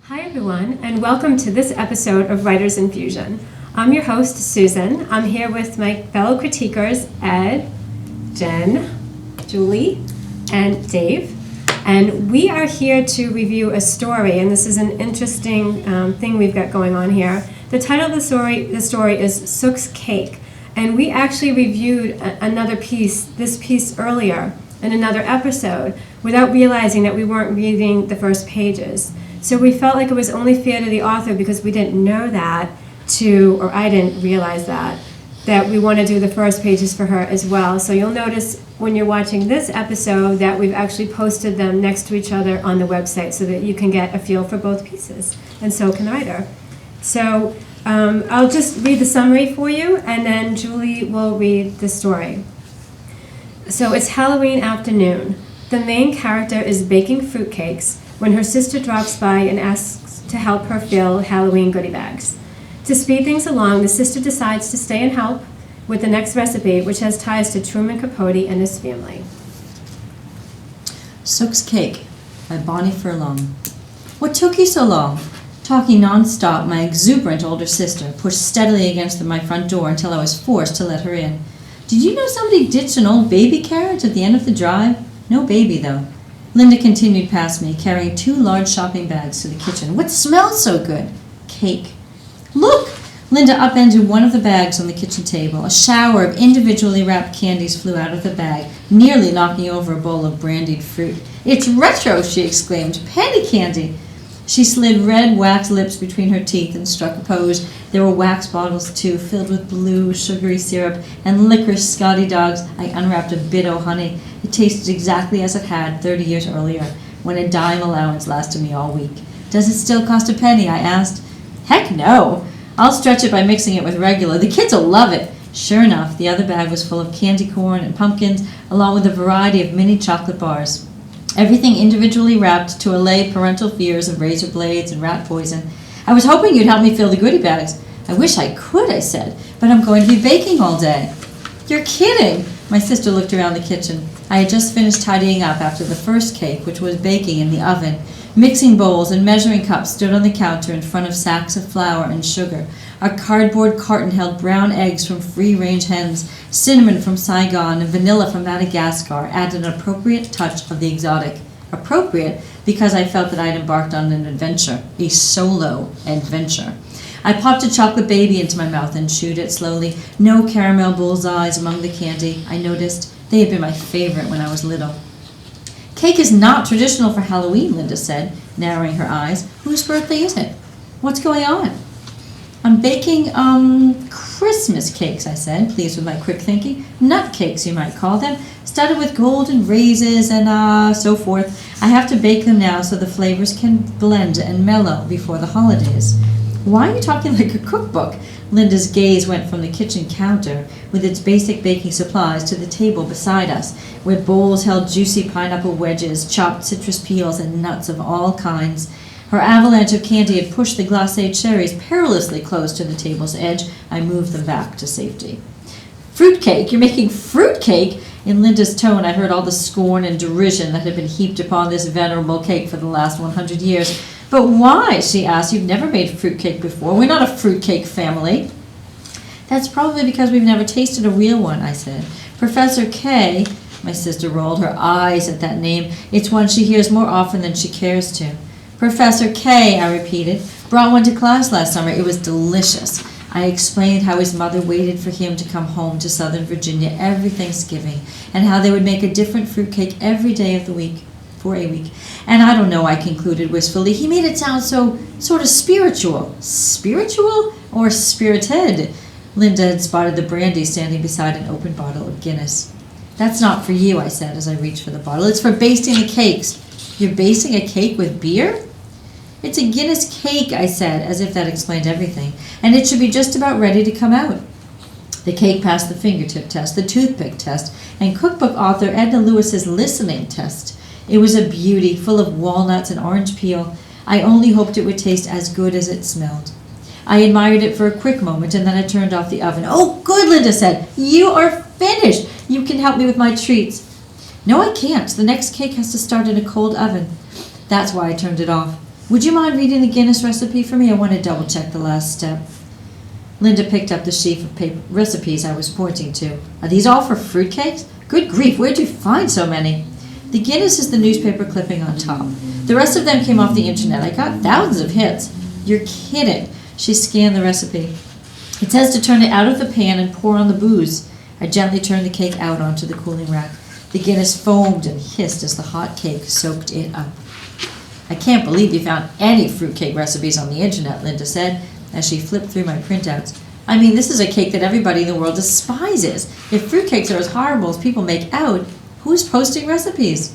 Hi everyone, and welcome to this episode of Writers Infusion. I'm your host, Susan. I'm here with my fellow critiquers, Ed, Jen, Julie, and Dave. And we are here to review a story, and this is an interesting thing we've got going on here. The title of the story is Sook's Cake, and we actually reviewed this piece earlier in another episode without realizing that we weren't reading the first pages. So we felt like it was only fair to the author, because we didn't know that, or I didn't realize that we want to do the first pages for her as well. So you'll notice when you're watching this episode that we've actually posted them next to each other on the website so that you can get a feel for both pieces, and so can the writer. So I'll just read the summary for you, and then Julie will read the story. So it's Halloween afternoon. The main character is baking fruitcakes when her sister drops by and asks to help her fill Halloween goodie bags. To speed things along, the sister decides to stay and help with the next recipe, which has ties to Truman Capote and his family. Sook's Cake by Bonnie Furlong. What took you so long? Talking non-stop, my exuberant older sister pushed steadily against my front door until I was forced to let her in. Did you know somebody ditched an old baby carriage at the end of the drive? No baby, though. Linda continued past me, carrying 2 large shopping bags to the kitchen. What smells so good? Cake. Look! Linda upended one of the bags on the kitchen table. A shower of individually wrapped candies flew out of the bag, nearly knocking over a bowl of brandied fruit. It's retro, she exclaimed. Penny candy! She slid red wax lips between her teeth and struck a pose. There were wax bottles, too, filled with blue, sugary syrup and licorice Scotty dogs. I unwrapped a bit o' honey. It tasted exactly as it had 30 years earlier, when a dime allowance lasted me all week. Does it still cost a penny? I asked. Heck no! I'll stretch it by mixing it with regular. The kids will love it. Sure enough, the other bag was full of candy corn and pumpkins, along with a variety of mini chocolate bars. Everything individually wrapped to allay parental fears of razor blades and rat poison. I was hoping you'd help me fill the goodie bags. I wish I could, I said, but I'm going to be baking all day. You're kidding! My sister looked around the kitchen. I had just finished tidying up after the first cake, which was baking in the oven. Mixing bowls and measuring cups stood on the counter in front of sacks of flour and sugar. A cardboard carton held brown eggs from free-range hens, cinnamon from Saigon, and vanilla from Madagascar added an appropriate touch of the exotic. Appropriate because I felt that I had embarked on an adventure, a solo adventure. I popped a chocolate baby into my mouth and chewed it slowly. No caramel bullseyes among the candy, I noticed. They had been my favorite when I was little. Cake is not traditional for Halloween, Linda said, narrowing her eyes. Whose birthday is it? What's going on? I'm baking, Christmas cakes, I said, pleased with my quick thinking. Nut cakes, you might call them, studded with golden raisins and, so forth. I have to bake them now so the flavors can blend and mellow before the holidays. Why are you talking like a cookbook? Linda's gaze went from the kitchen counter with its basic baking supplies to the table beside us, where bowls held juicy pineapple wedges, chopped citrus peels, and nuts of all kinds. Her avalanche of candy had pushed the glacé cherries perilously close to the table's edge. I moved them back to safety. Fruitcake? You're making fruitcake? In Linda's tone, I heard all the scorn and derision that had been heaped upon this venerable cake for the last 100 years. But why? She asked. You've never made fruitcake before. We're not a fruitcake family. That's probably because we've never tasted a real one, I said. Professor K, my sister rolled her eyes at that name. It's one she hears more often than she cares to. Professor K, I repeated, brought one to class last summer. It was delicious. I explained how his mother waited for him to come home to Southern Virginia every Thanksgiving, and how they would make a different fruitcake every day of the week, for a week. And I don't know, I concluded wistfully, he made it sound so sort of spiritual. Spiritual or spirited? Linda had spotted the brandy standing beside an open bottle of Guinness. That's not for you, I said as I reached for the bottle. It's for basting the cakes. You're basting a cake with beer? It's a Guinness cake, I said, as if that explained everything, and it should be just about ready to come out. The cake passed the fingertip test, the toothpick test, and cookbook author Edna Lewis's listening test. It was a beauty, full of walnuts and orange peel. I only hoped it would taste as good as it smelled. I admired it for a quick moment, and then I turned off the oven. Oh, good, Linda said. You are finished. You can help me with my treats. No, I can't. The next cake has to start in a cold oven. That's why I turned it off. Would you mind reading the Guinness recipe for me? I want to double check the last step. Linda picked up the sheaf of paper recipes I was pointing to. Are these all for fruitcakes? Good grief, where'd you find so many? The Guinness is the newspaper clipping on top. The rest of them came off the internet. I got thousands of hits. You're kidding. She scanned the recipe. It says to turn it out of the pan and pour on the booze. I gently turned the cake out onto the cooling rack. The Guinness foamed and hissed as the hot cake soaked it up. I can't believe you found any fruitcake recipes on the internet, Linda said, as she flipped through my printouts. I mean, this is a cake that everybody in the world despises. If fruitcakes are as horrible as people make out, who's posting recipes?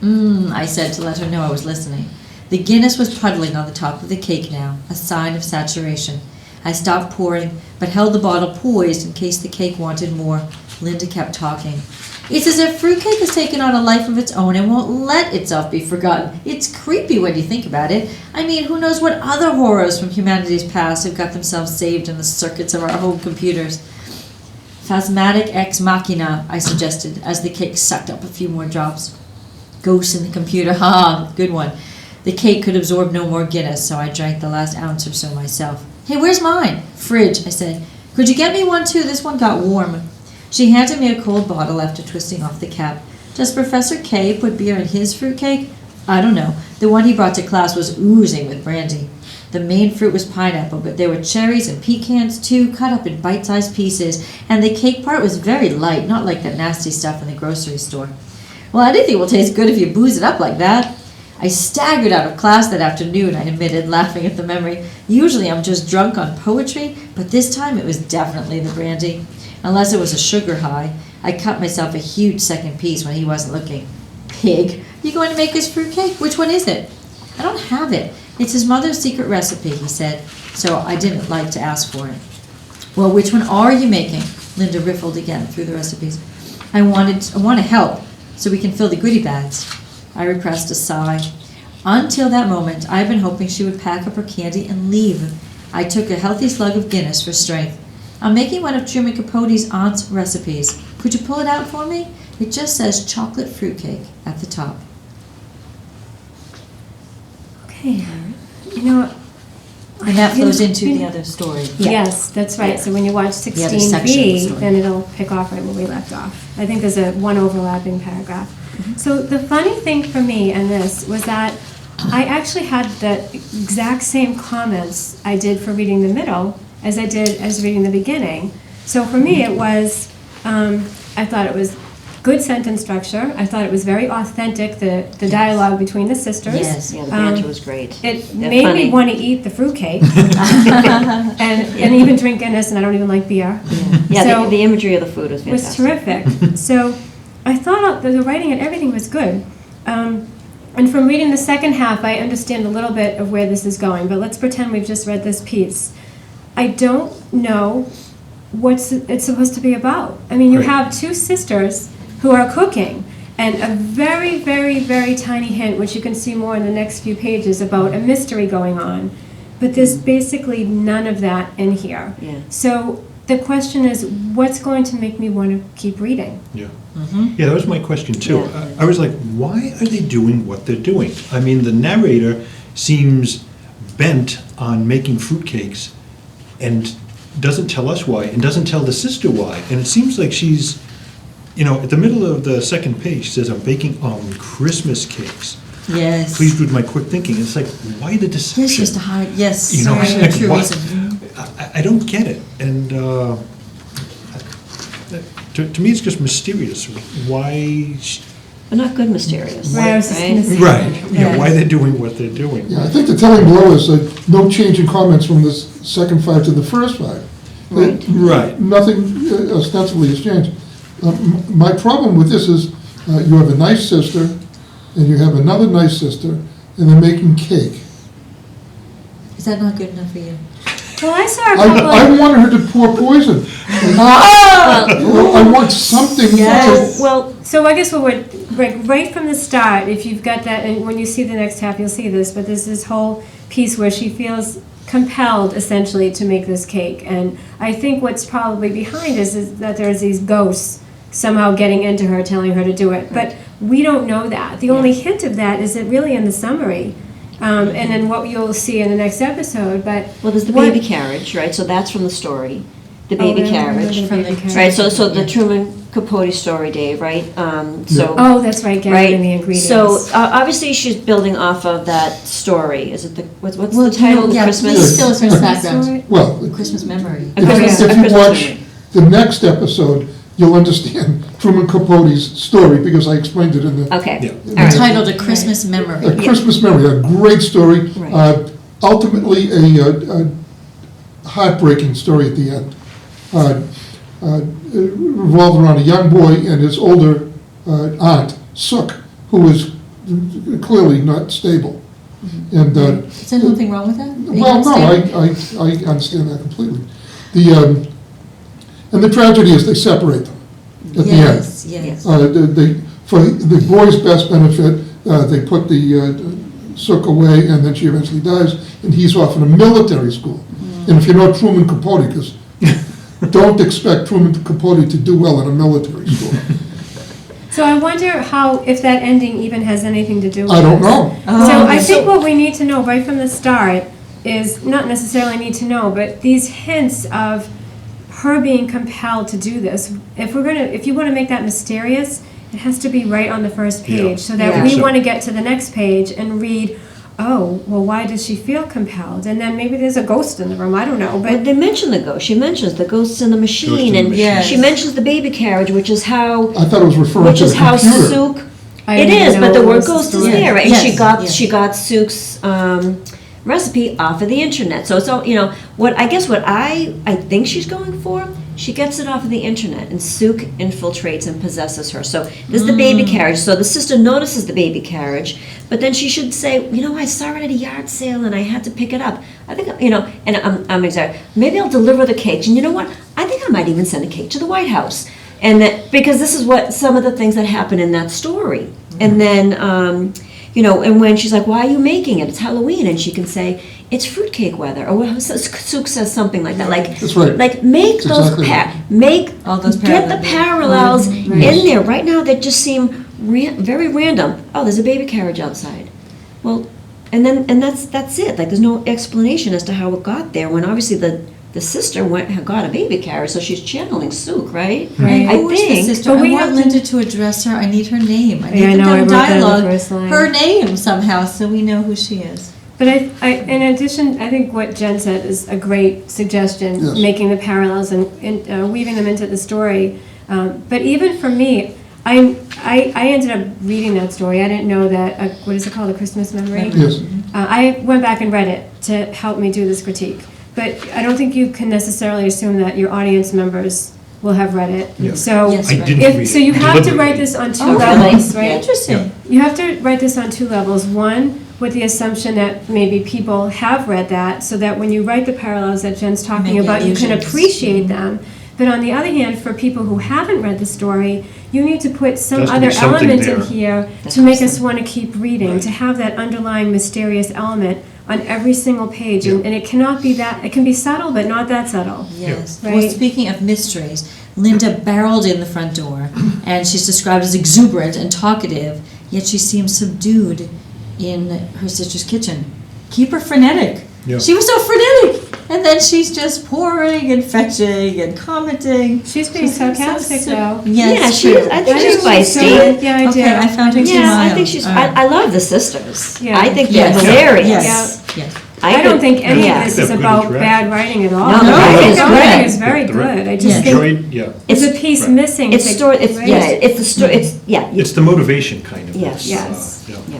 I said to let her know I was listening. The Guinness was puddling on the top of the cake now, a sign of saturation. I stopped pouring, but held the bottle poised in case the cake wanted more. Linda kept talking. It's as if fruitcake has taken on a life of its own and won't let itself be forgotten. It's creepy when you think about it. I mean, who knows what other horrors from humanity's past have got themselves saved in the circuits of our home computers. Phasmatic ex machina, I suggested, as the cake sucked up a few more drops. Ghosts in the computer, good one. The cake could absorb no more Guinness, so I drank the last ounce or so myself. Hey, where's mine? Fridge, I said. Could you get me one too? This one got warm. She handed me a cold bottle after twisting off the cap. Does Professor K put beer in his fruitcake? I don't know. The one he brought to class was oozing with brandy. The main fruit was pineapple, but there were cherries and pecans too, cut up in bite-sized pieces, and the cake part was very light, not like that nasty stuff in the grocery store. Well, anything will taste good if you booze it up like that. I staggered out of class that afternoon, I admitted, laughing at the memory. Usually I'm just drunk on poetry, but this time it was definitely the brandy. Unless it was a sugar high. I cut myself a huge second piece when he wasn't looking. Pig, you going to make his fruitcake? Which one is it? I don't have it. It's his mother's secret recipe, he said, so I didn't like to ask for it. Well, which one are you making? Linda riffled again through the recipes. I want to help, so we can fill the goodie bags. I repressed a sigh. Until that moment, I had been hoping she would pack up her candy and leave. I took a healthy slug of Guinness for strength. I'm making one of Truman Capote's aunt's recipes. Could you pull it out for me? It just says chocolate fruitcake at the top. Okay. You know, and that flows into the other story. Yeah. Yes, that's right. Yeah. So when you watch 16b, then it'll pick off right where we left off. I think there's one overlapping paragraph. Mm-hmm. So the funny thing for me in this was that I actually had the exact same comments I did for reading the middle as I did as reading the beginning. So for me it was, I thought it was good sentence structure. I thought it was very authentic, the dialogue between the sisters. Yes, yeah, the banter was great. It made me want to eat the fruitcake and even drink Guinness, and I don't even like beer. Yeah, so the imagery of the food was fantastic. Was terrific. So I thought the writing and everything was good. And from reading the second half, I understand a little bit of where this is going, but let's pretend we've just read this piece. I don't know what it's supposed to be about. I mean, you have two sisters who are cooking, and a very, very, very tiny hint, which you can see more in the next few pages, about a mystery going on. But there's basically none of that in here. Yeah. So the question is, what's going to make me want to keep reading? Yeah. Mm-hmm. Yeah, that was my question too. Yeah. I was like, why are they doing what they're doing? I mean, the narrator seems bent on making fruitcakes and doesn't tell us why and doesn't tell the sister why. And it seems like she's, at the middle of the second page, she says, I'm baking Christmas cakes. Yes. Pleased with my quick thinking. It's like, why the deception? Yes, just to hide. Yes, like, true reason. I don't get it. And to me, it's just mysterious. Why? But not good mysterious. Right. Right. Yeah. Why they're doing what they're doing. Yeah, I think the telling blow is no change in comments from the second five to the first five. Right. Nothing ostensibly has changed. My problem with this is you have a nice sister, and you have another nice sister, and they're making cake. Is that not good enough for you? Well, I saw a couple I wanted her to pour poison. I want something. Yes. So I guess right from the start, if you've got that, and when you see the next half, you'll see this, but there's this whole piece where she feels compelled, essentially, to make this cake. And I think what's probably behind is that there's these ghosts somehow getting into her, telling her to do it. But we don't know that. The only hint of that is that really in the summary, and then what you'll see in the next episode, but. Well, there's the what- baby carriage, right? So that's from the story, the Oh, baby really? carriage. From the carriage. Right, so the Truman Capote story, Dave, right? So. Oh, that's right, gathering the Right, ingredients. so obviously she's building off of that story. Is it what's Well, the title? yeah, The please Christmas? fill us in background. Well, Christmas memory. A Christmas, if a you Christmas watch memory. the next episode, you'll understand Truman Capote's story, because I explained it in the. Okay. Yeah. All right. Entitled A Christmas Memory. A Christmas Memory, a great story. Right. Ultimately, a heartbreaking story at the end. It revolved around a young boy and his older aunt, Sook, who was clearly not stable. And, Is there nothing wrong with that? well, no, I understand that completely. And the tragedy is they separate them at the end. Yes, yes. For the boy's best benefit, they put the Sook away, and then she eventually dies, and he's off in a military school. And if you know Truman Capote, because don't expect Truman Capote to do well in a military school. So I wonder if that ending even has anything to do with I don't this. know. So I think what we need to know right from the start is not necessarily need to know, but these hints of her being compelled to do this. If you want to make that mysterious, it has to be right on the first Yeah. page, so that Yeah. we So- want to get to the next page and read, oh, well, why does she feel compelled? And then maybe there's a ghost in the room. I don't know, But but they mention the ghost. She mentions the ghosts in the machine, Ghost in the and machine. she mentions the baby carriage, which is how I thought it was referring to the how computer. Sook. I It didn't is, know but the it word was ghost is story. there, right? And Yes, she got Sook's recipe off of the internet. So it's all, what I think she's going for. She gets it off of the internet, and Sook infiltrates and possesses her. So there's the baby carriage. So the sister notices the baby carriage, but then she should say, I saw it at a yard sale and I had to pick it up. I think, and I'm exaggerating. Maybe I'll deliver the cake. And you know what? I think I might even send a cake to the White House. And that, because this is what some of the things that happen in that story. And then, and when she's like, why are you making it? It's Halloween. And she can say, it's fruitcake weather. Or Sook says something like that. Like, That's right. like make That's those, exactly right. make, All those get the parallels Right. in there. Right now, they just seem very random. Oh, there's a baby carriage outside. Well, and that's it. Like, there's no explanation as to how it got there, when obviously the sister got a baby carriage, so she's channeling Sook, right? Right. I Who is the think. sister? But I we want have to- Linda to address her. I need her name. I need Yeah, I them know, to I have wrote that in the dialogue. first line. Her name somehow, so we know who she is. But I, in addition, I think what Jen said is a great suggestion, Yes. making the parallels and weaving them into the story. But even for me, I ended up reading that story. I didn't know that, what is it called, A Christmas Memory? Yes. I went back and read it to help me do this critique. But I don't think you can necessarily assume that your audience members will have read it. Yeah. So, Yes, I right. didn't read it. so you have to deliberately. write this on two Oh, levels, really? right? Interesting. You have to write this on two levels. One, with the assumption that maybe people have read that, so that when you write the parallels that Jen's talking Make about, you can allusions. appreciate them. But on the other hand, for people who haven't read the story, you need to put some Has to be other something element in there. here That's to make us awesome. want to keep reading, Right. to have that underlying mysterious element on every single page. Yeah. And it cannot be that, it can be subtle, but not that subtle. Yes. Yeah. Well, Right. speaking of mysteries, Linda barreled in the front door, and she's described as exuberant and talkative, yet she seems subdued in her sister's kitchen. Keep her frenetic. Yeah. She was so frenetic! And then she's just pouring and fetching and commenting. She's being sarcastic, though. Yes, Yeah, she true. is. I think I she's think so. feisty. Yeah, I do. Okay, I found her too Yeah, I mild. think she's. All right. I love the sisters. Yeah. I think they're Yes. hilarious. Yes, yes. I don't think any yeah. of this They is have good about interaction. bad writing at all. No, no, I think it's the great. writing is very The writing- good. I Yeah. just think Enjoyed, yeah. it's a piece Right. missing. It's to- story. It's right? yeah. It's the story. It's yeah. It's the motivation kind of. Yes. this, Yes. yeah. Yeah.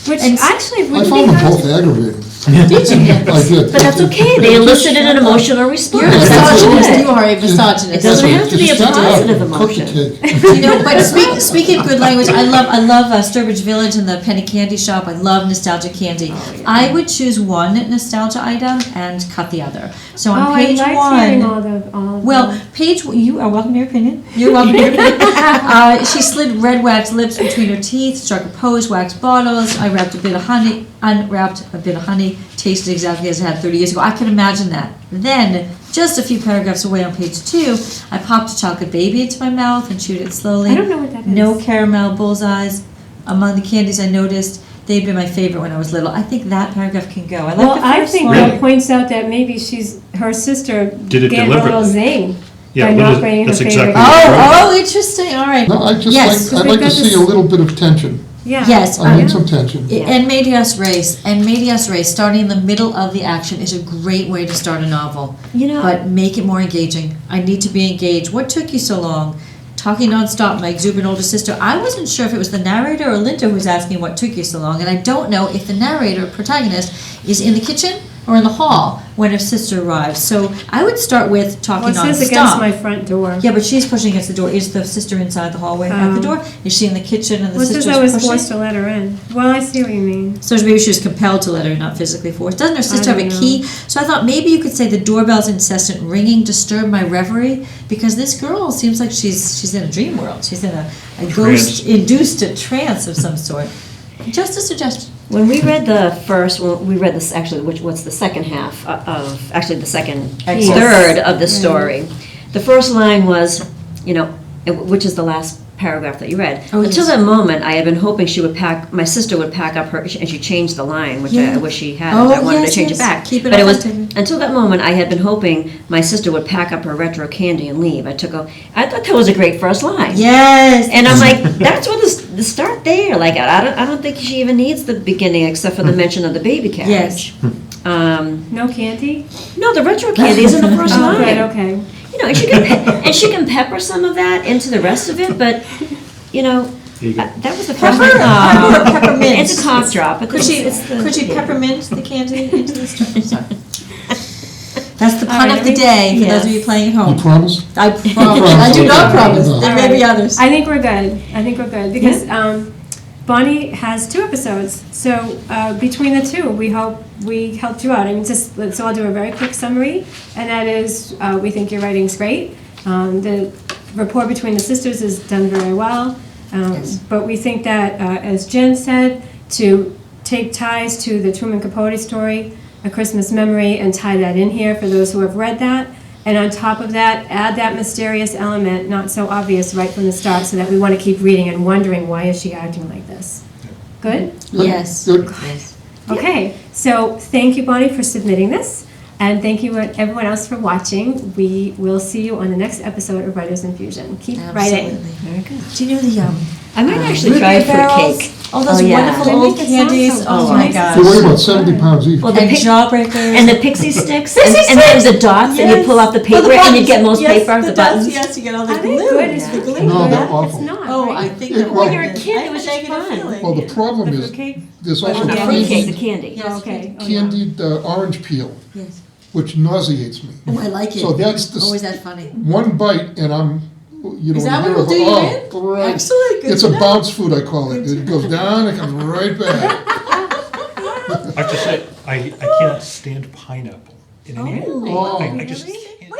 Which And actually I would be found them hard both to- aggravating. Did you? I did. But that's okay. They elicited an emotional response. You're a That's misogynist. good. You are a misogynist. It doesn't have to be a Just shut up positive and cook the emotion. cake. You know, but speaking of good language, I love Sturbridge Village and the penny candy shop. I love nostalgia candy. I would choose one nostalgia item and cut the other. So on Oh, page I liked hearing one, all of well, them. you are welcome to your opinion. You're welcome to your opinion. She slid red wax lips between her teeth, struck a pose, waxed bottles. I unwrapped a bit of honey, tasted exactly as I had 30 years ago. I can imagine that. Then, just a few paragraphs away on page 2, I popped a chocolate baby into my mouth and chewed it slowly. I don't know what that is. No caramel bullseyes. Among the candies I noticed, they've been my favorite when I was little. I think that paragraph can go. I like Well, the I first think one. that points out that maybe her sister Did it gave her a little deliberately. zing Yeah, by what not is- bringing her that's favorite. exactly what- Oh, interesting, all right. No, Yes. I'd like to see a little bit of tension. Yeah. Yes, I need some tension. And Medias Res, starting in the middle of the action is a great way to start a novel. You know- But make it more engaging. I need to be engaged. What took you so long? Talking nonstop, my exuberant older sister. I wasn't sure if it was the narrator or Linda who was asking what took you so long, and I don't know if the narrator, protagonist, is in the kitchen or in the hall when her sister arrives. So I would start with talking Well, it says nonstop. against my front door. Yeah, but she's pushing against the door. Is the sister inside the hallway at the door? Is she in the kitchen and the Well, it says sister's I was pushing? forced to let her in. Well, I see what you mean. So maybe she was compelled to let her, not physically forced. Doesn't her sister have a don't know. key? So I thought maybe you could say the doorbell's incessant ringing disturbed my reverie, because this girl seems like she's in a dream world. She's in a ghost-induced a trance of some sort. Just a suggestion. When we read the first, well, we read this actually, what's the second half of, actually the second Excellent. third of the story. The first line was, which is the last paragraph that you read. Oh, Until yes. that moment, I had been hoping my sister would pack up her, and she changed the line, which Yeah. I wish she had. Oh, I wanted yes, to change yes. it back. Keep it But it was, authentic. until that moment, I had been hoping my sister would pack up her retro candy and leave. I thought that was a great first line. Yes. And I'm like, that's what the start there. Like, I don't think she even needs the beginning except for the mention of the baby carriage. No candy? No, the retro candy is in the first Oh, line. good, okay. And she can pepper some of that into the rest of it, but There you go. that was the first Pepper? one. Pepper or peppermint? It's a cough drop. But Could she yeah. peppermint the candy into the story? Sorry. That's the All pun right, of the day for those of you playing at You home. promise? I promise. I do not promise. No. There may be others. I think we're good because Bonnie has 2 episodes. So between the 2, we hope we helped you out. I mean, so I'll do a very quick summary, and that is we think your writing's great. The rapport between the sisters is done very well. Yes. But we think that, as Jen said, to take ties to the Truman Capote story, A Christmas Memory, and tie that in here for those who have read that. And on top of that, add that mysterious element, not so obvious right from the start, so that we want to keep reading and wondering, why is she acting like this? Good? Yes. Good. Yes. Okay, so thank you, Bonnie, for submitting this. And thank you, everyone else, for watching. We will see you on the next episode of Writers Infusion. Keep writing. Absolutely. Very good. Do you know the I might actually root try beer barrels? fruitcake. All those yeah. wonderful They old make it sound candies. so Oh good. my They gosh. They weigh about 70 pounds each. Well, the And pic- jawbreakers. and the pixie sticks, and Pixie then sticks! the dots, and you Yes. pull off the Oh, paper, and you get most yes, paper, the dots, buttons. Yes, you get all the Are glue. they good? Is Yeah. fruitcake No, good? they're awful. It's not, Oh, I right? think It- they're well- good. When you were a kid, I it was have a just negative fun. feeling. Well, the problem The is, fruitcake? there's Well, also not Yeah. fruitcake, the candied, candy. Yes. Okay. Oh, yeah. candied orange peel, Yes. which nauseates me. Oh, I like it. So that's the Oh, is that funny? one bite, and I'm, Is that when what will do you you hear in? right. Excellent, good It's to a know. bounce food, I call it. It goes down, it comes right back. I have to say, I can't stand pineapple in any. Oh. I just can't